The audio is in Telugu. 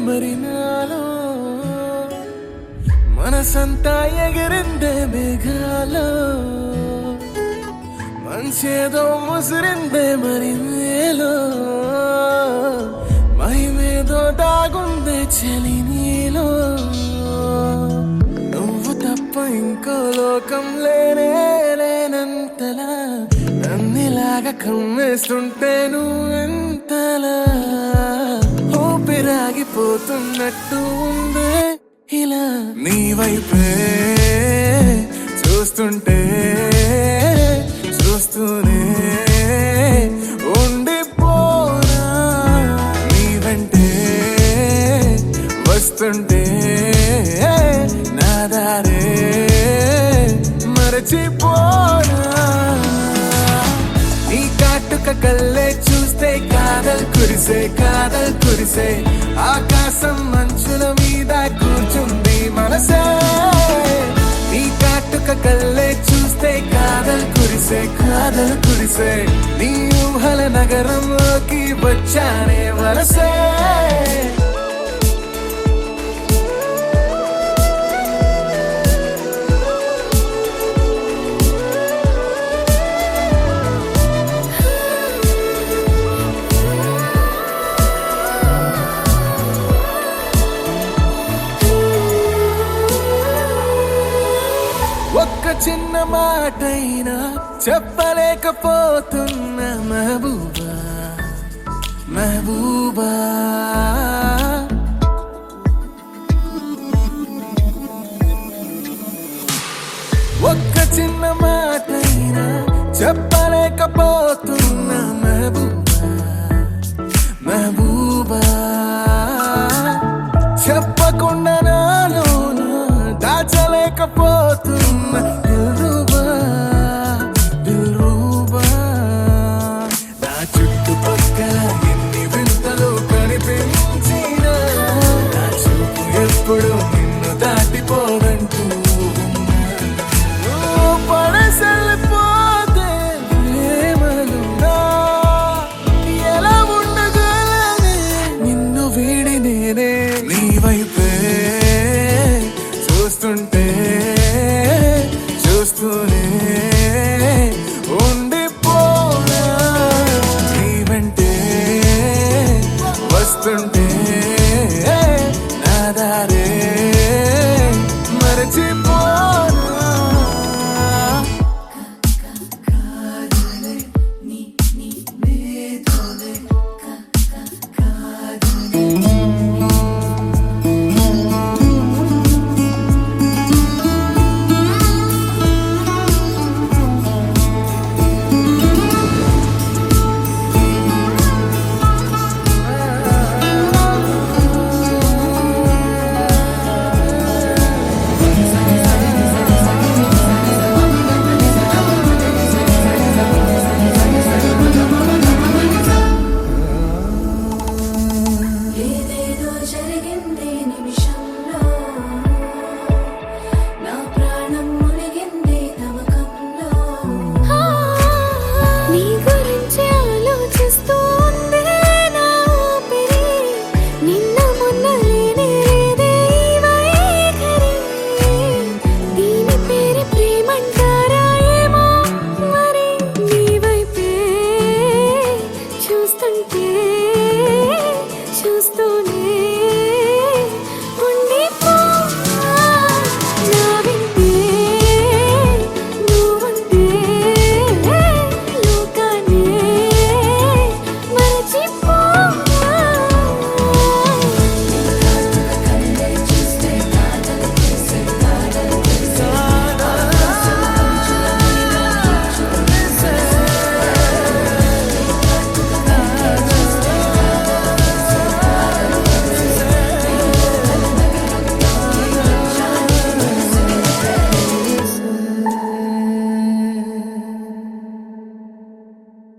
మరి నాలో మనసంతా ఎగిరిందే మేఘాలో మంచేదో ముసిరిందే మరి నేలో మహిమేదో దాగుందే చలి నీలో నువ్వు తప్ప ఇంకో లోకం లేనంతలా నన్నిలాగా కమ్మేస్తుంటే నువ్వెంతలా ఊపిరాగిపోతున్నట్టు ఉందే ఇలా నీ వైపే చూస్తుంటే చూస్తూనే ఉండిపోనా నీ వెంటే వస్తుంటే నా దారే మరచిపోనా నీ కాటుక కళ్ళే చూస్తే కాదల్ కురిసే ఆకాశం మంచుల మీద కూర్చుంది మనసే నీ కాటుక కళ్ళే చూస్తే కాదల్ కురిసే నీ ఊహల నగరంలోకి వచ్చానే వలసే ఒక్క చిన్న మాటైనా చెప్పలేకపోతున్న మెహబూబా ఒక్క చిన్న మాటైనా చెప్పలేకపోతున్న మెహబూబా చెప్పకుండా నాలో దాచలేకపోతున్నా